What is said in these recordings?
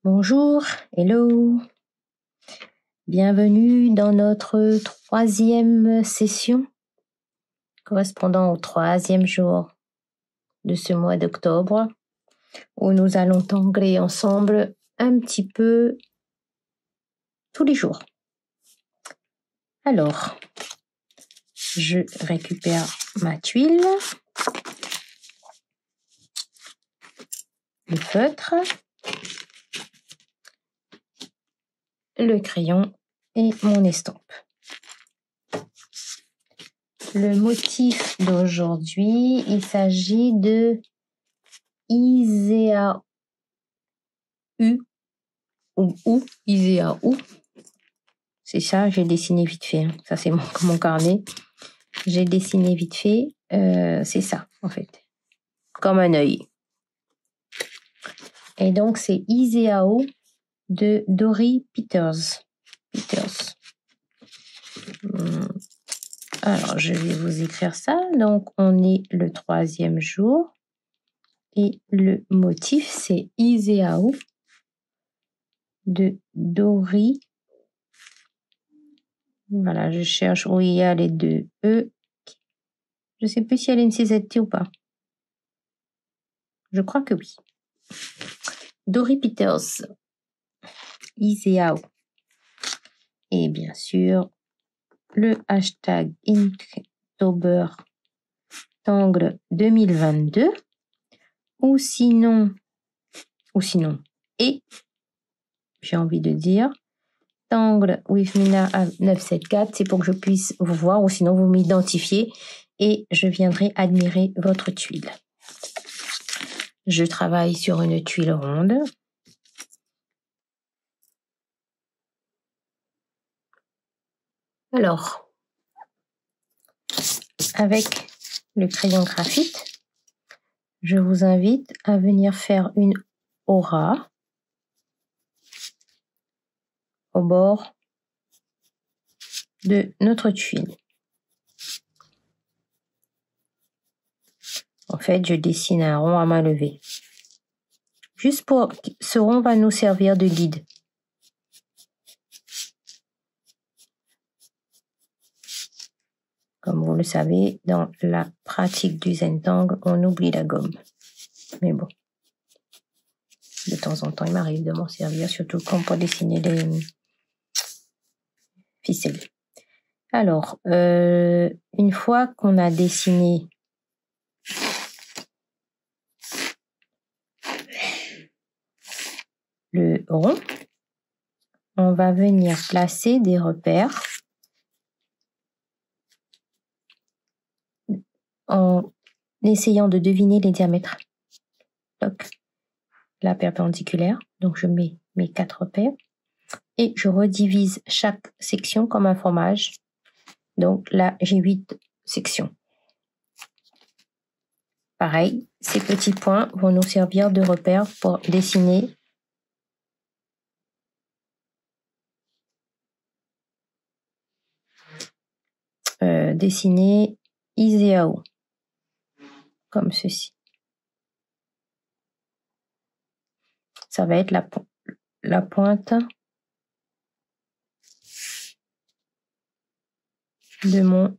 Bonjour, hello, bienvenue dans notre 3e session correspondant au 3e jour de ce mois d'octobre où nous allons tangler ensemble un petit peu tous les jours. Alors, je récupère ma tuile, le feutre, le crayon et mon estampe. Le motif d'aujourd'hui, il s'agit de Iséaou ou Iséaou. C'est ça, j'ai dessiné vite fait. Ça, c'est mon carnet. J'ai dessiné vite fait. C'est ça, en fait. Comme un œil. Et donc, c'est Iséaou de Dory Peters. Alors, je vais vous écrire ça. Donc, on est le 3e jour. Et le motif, c'est Iséaou de Dory. Voilà, je cherche où il y a les deux E. Je ne sais plus si elle a une CZT ou pas. Je crois que oui. Dory Peters. Iséaou. Et bien sûr, le hashtag Inktober Tangle 2022 ou sinon, et j'ai envie de dire Tangle with Mina 974, c'est pour que je puisse vous voir ou sinon vous m'identifiez et je viendrai admirer votre tuile. Je travaille sur une tuile ronde. Alors, avec le crayon graphite, je vous invite à venir faire une aura au bord de notre tuile. En fait, je dessine un rond à main levée. Juste pour ce rond va nous servir de guide. Comme vous le savez, dans la pratique du Zentangle, on oublie la gomme. Mais bon, de temps en temps, il m'arrive de m'en servir, surtout quand pour dessiner les ficelles. Alors, une fois qu'on a dessiné le rond, on va venir placer des repères en essayant de deviner les diamètres. Donc, la perpendiculaire, donc je mets mes 4 repères et je redivise chaque section comme un fromage. Donc là, j'ai 8 sections. Pareil, ces petits points vont nous servir de repères pour dessiner Iséaou, comme ceci. Ça va être la pointe de mon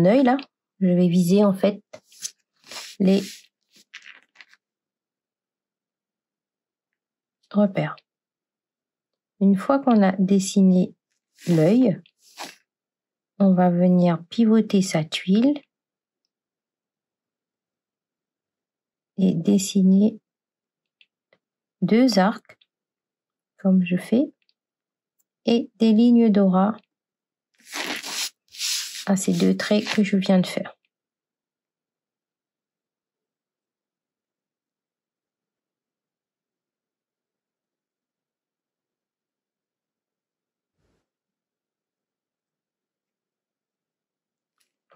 œil là. Je vais viser en fait les repères. Une fois qu'on a dessiné l'œil, on va venir pivoter sa tuile et dessiner 2 arcs, comme je fais, et des lignes d'aura à ces 2 traits que je viens de faire.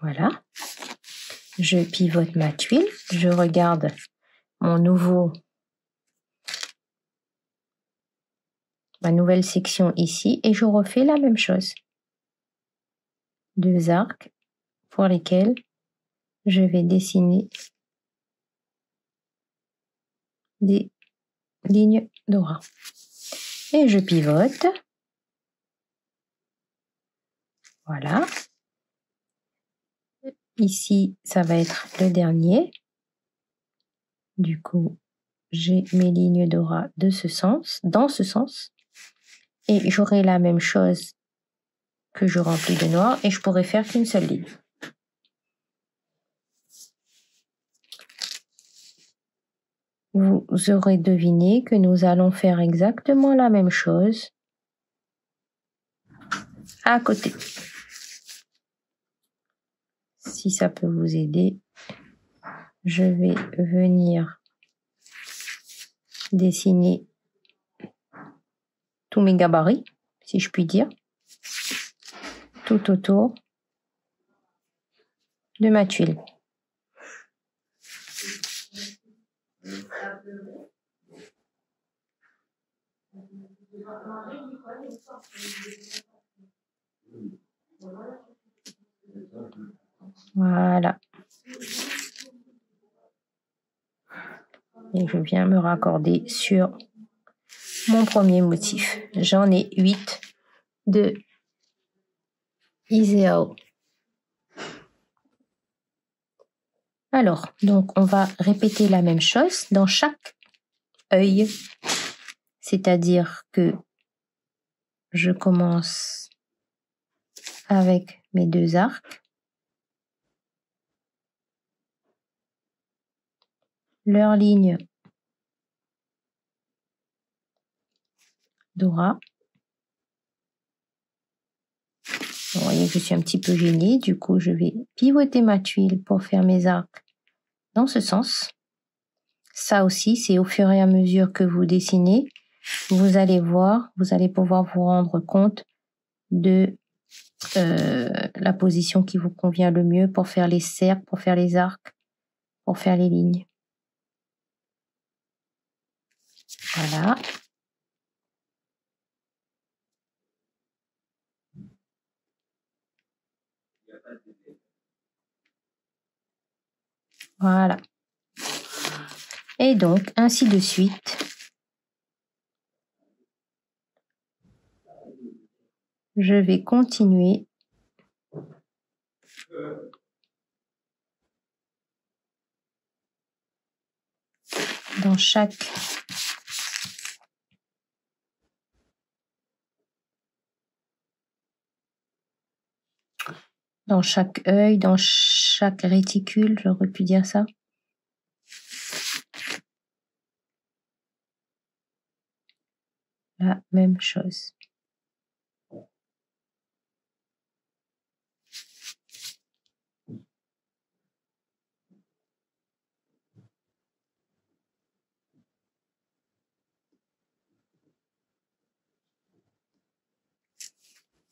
Voilà. Je pivote ma tuile, je regarde ma nouvelle section ici et je refais la même chose. 2 arcs pour lesquels je vais dessiner des lignes Dora. Et je pivote. Voilà. Ici, ça va être le dernier. Du coup, j'ai mes lignes Dora de ce sens, dans ce sens. Et j'aurai la même chose que je remplis de noir et je pourrais faire qu'une seule ligne. Vous aurez deviné que nous allons faire exactement la même chose à côté. Si ça peut vous aider, je vais venir dessiner tous mes gabarits, si je puis dire, tout autour de ma tuile. Voilà. Et je viens me raccorder sur mon premier motif. J'en ai 8 de Iseo. Alors, donc on va répéter la même chose dans chaque œil. C'est-à-dire que je commence avec mes 2 arcs. Leur ligne Dora. Vous voyez que je suis un petit peu gênée, du coup je vais pivoter ma tuile pour faire mes arcs dans ce sens. Ça aussi, c'est au fur et à mesure que vous dessinez, vous allez voir, vous allez pouvoir vous rendre compte de la position qui vous convient le mieux pour faire les cercles, pour faire les arcs, pour faire les lignes. Voilà. Voilà. Et donc, ainsi de suite. Je vais continuer dans chaque œil, dans chaque réticule, j'aurais pu dire ça. La même chose.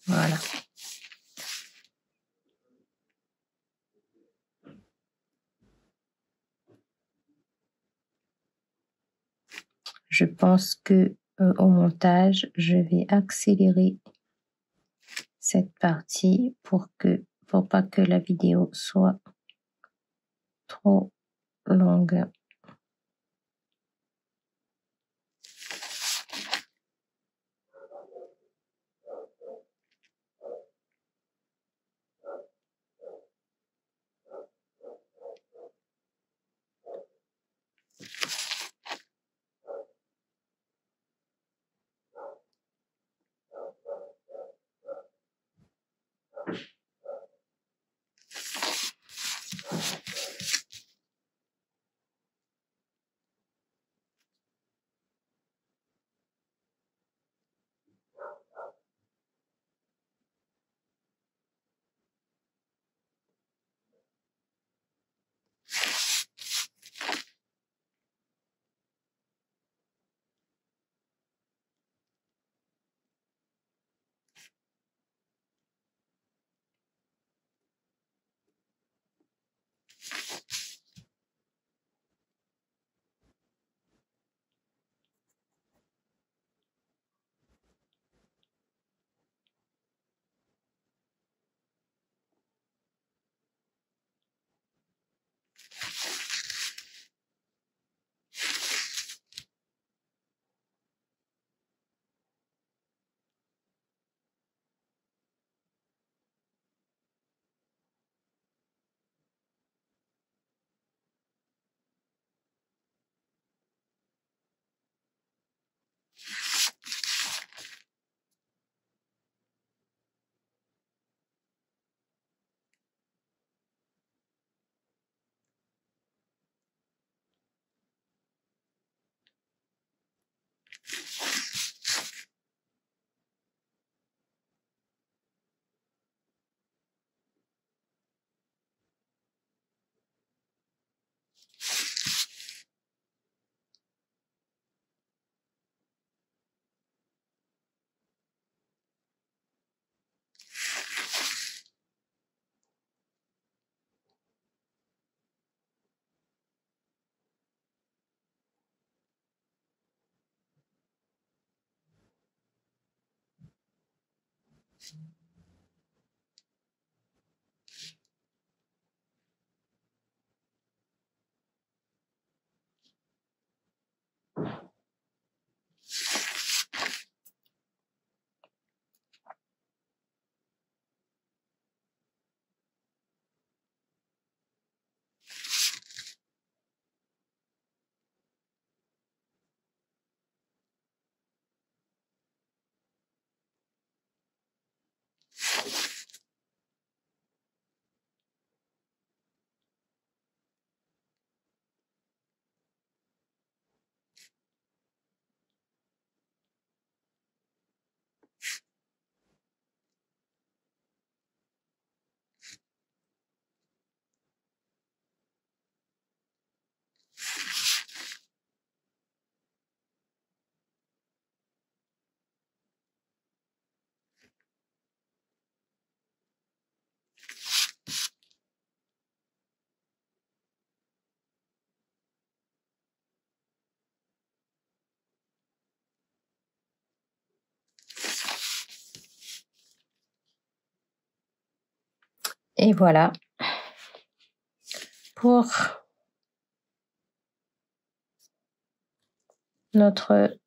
Voilà. Je pense que au montage, je vais accélérer cette partie pour pas que la vidéo soit trop longue. Et voilà pour notre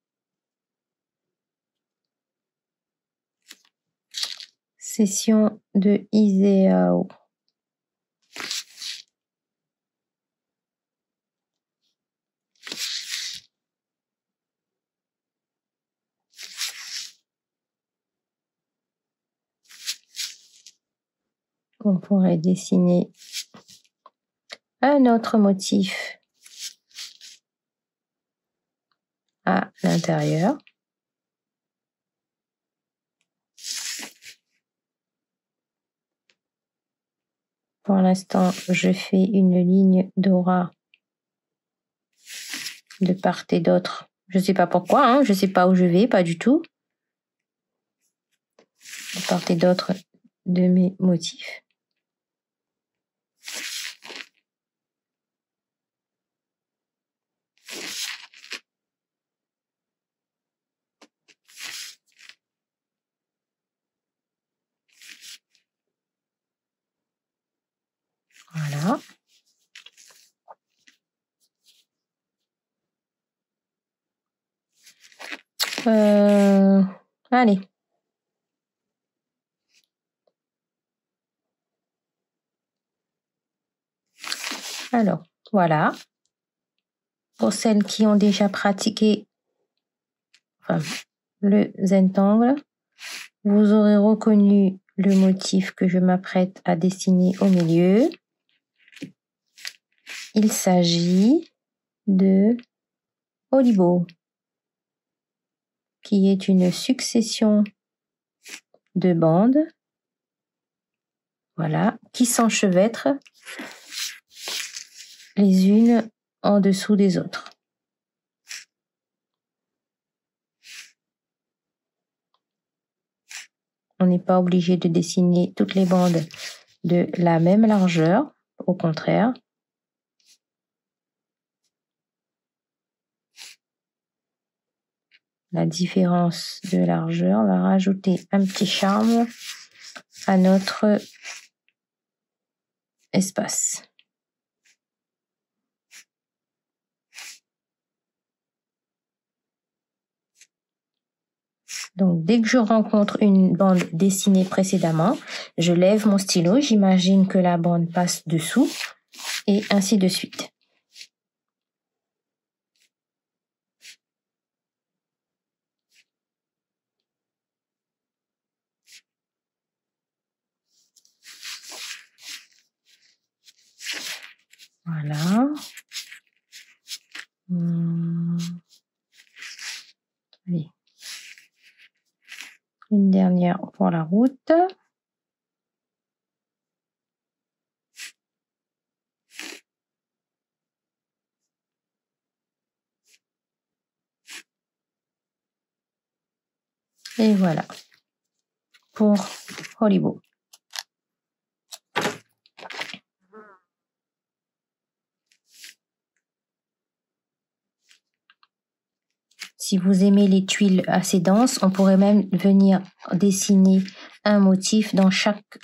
session de Isao. On pourrait dessiner un autre motif à l'intérieur. Pour l'instant, je fais une ligne d'aura de part et d'autre. Je ne sais pas pourquoi, hein, je ne sais pas où je vais, pas du tout. De part et d'autre de mes motifs. Voilà. Allez. Alors, voilà. Pour celles qui ont déjà pratiqué le Zentangle, vous aurez reconnu le motif que je m'apprête à dessiner au milieu. Il s'agit de Olibo, qui est une succession de bandes, voilà, qui s'enchevêtrent les unes en dessous des autres. On n'est pas obligé de dessiner toutes les bandes de la même largeur, au contraire. La différence de largeur va rajouter un petit charme à notre espace. Donc, dès que je rencontre une bande dessinée précédemment, je lève mon stylo, j'imagine que la bande passe dessous, et ainsi de suite. Voilà. Allez. Une dernière pour la route. Et voilà pour Horibo. Si vous aimez les tuiles assez denses, on pourrait même venir dessiner un motif dans chaque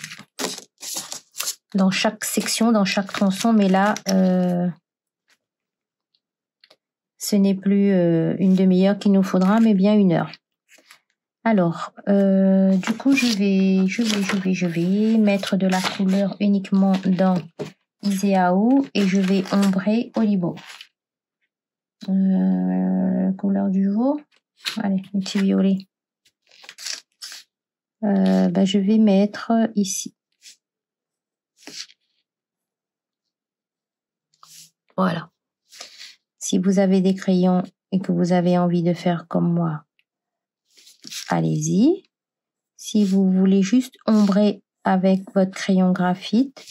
section, dans chaque tronçon. Mais là, ce n'est plus une demi-heure qu'il nous faudra, mais bien 1 heure. Alors, du coup, je vais mettre de la couleur uniquement dans Iseao et je vais ombrer Horibo. Couleur du jour. Allez, un petit violet. Je vais mettre ici. Voilà. Si vous avez des crayons et que vous avez envie de faire comme moi, allez-y. Si vous voulez juste ombrer avec votre crayon graphite,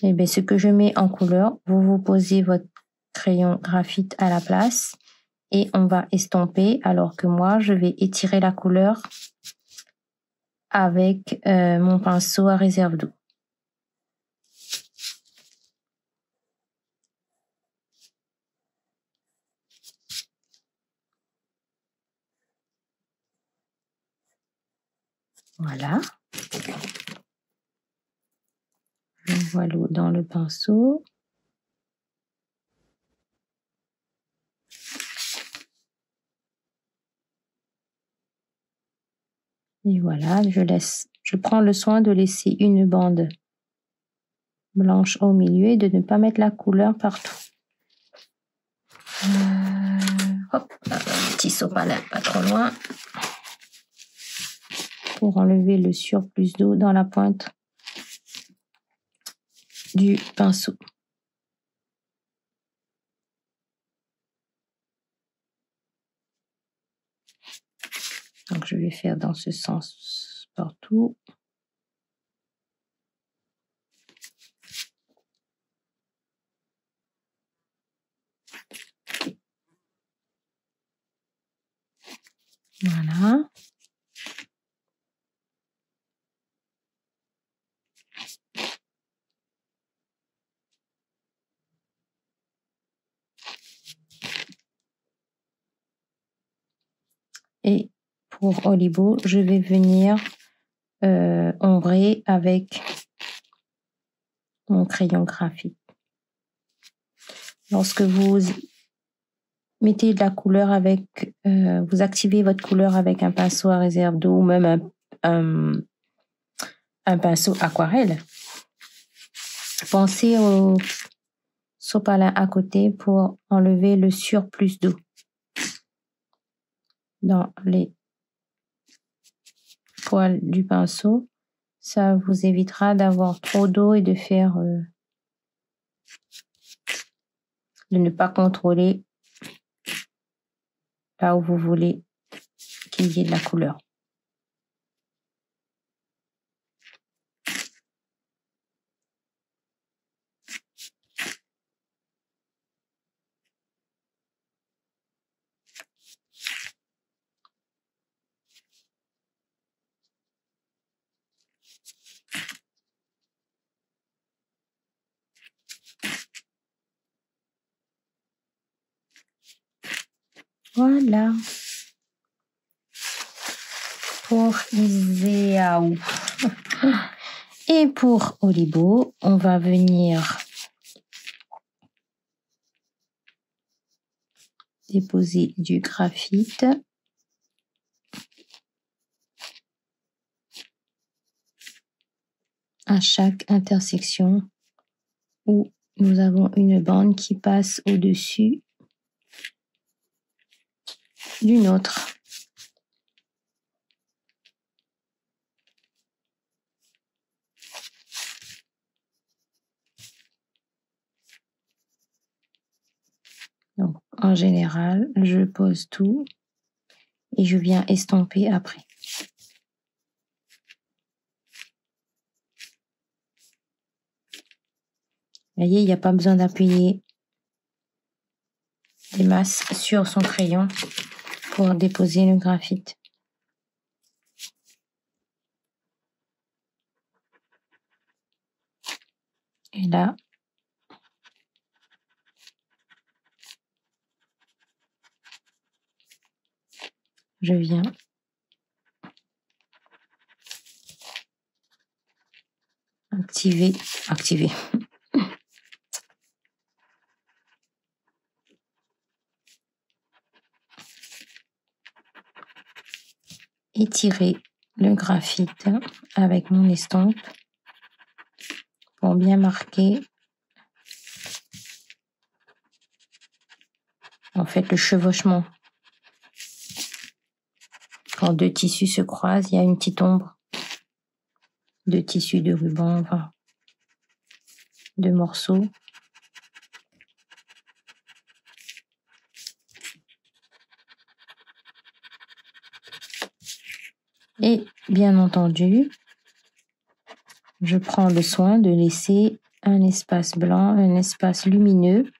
eh bien, ce que je mets en couleur, vous posez votre crayon graphite à la place et on va estomper, alors que moi, je vais étirer la couleur avec mon pinceau à réserve d'eau. Voilà. J'envoie l'eau dans le pinceau. Et voilà, je prends le soin de laisser une bande blanche au milieu et de ne pas mettre la couleur partout. Hop, un petit sopalin pas trop loin pour enlever le surplus d'eau dans la pointe du pinceau. Donc je vais faire dans ce sens partout. Voilà. Et pour Horibo, je vais venir ombrer avec mon crayon graphite. Lorsque vous mettez de la couleur avec, vous activez votre couleur avec un pinceau à réserve d'eau ou même un pinceau aquarelle, pensez au sopalin à côté pour enlever le surplus d'eau dans les poils du pinceau. Ça vous évitera d'avoir trop d'eau et de ne pas contrôler là où vous voulez qu'il y ait de la couleur. Voilà pour Iseao. Et pour Horibo, on va venir déposer du graphite à chaque intersection où nous avons une bande qui passe au-dessus d'une autre. Donc, en général, je pose tout et je viens estomper après. Vous voyez, il n'y a pas besoin d'appuyer des masses sur son crayon pour déposer le graphite. Et là, je viens activer, étirer le graphite avec mon estompe pour bien marquer en fait le chevauchement. Quand deux tissus se croisent, il y a une petite ombre de tissu, de ruban, enfin, de morceaux. Et bien entendu, je prends le soin de laisser un espace blanc, un espace lumineux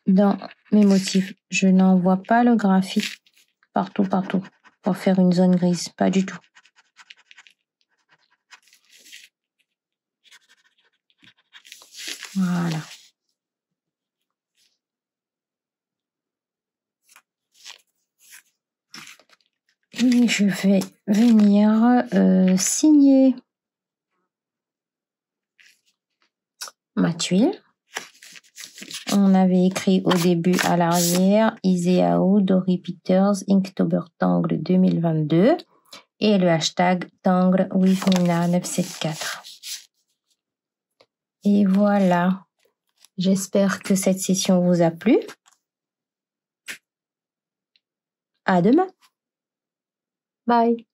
dans mes motifs. Je n'envoie pas le graphite partout, pour faire une zone grise, pas du tout. Voilà. Et je vais venir signer ma tuile. On avait écrit au début à l'arrière Iseao Dory Peters Inktober Tangle 2022 et le hashtag Tangle with Mina 974. Et voilà. J'espère que cette session vous a plu. À demain. Bye.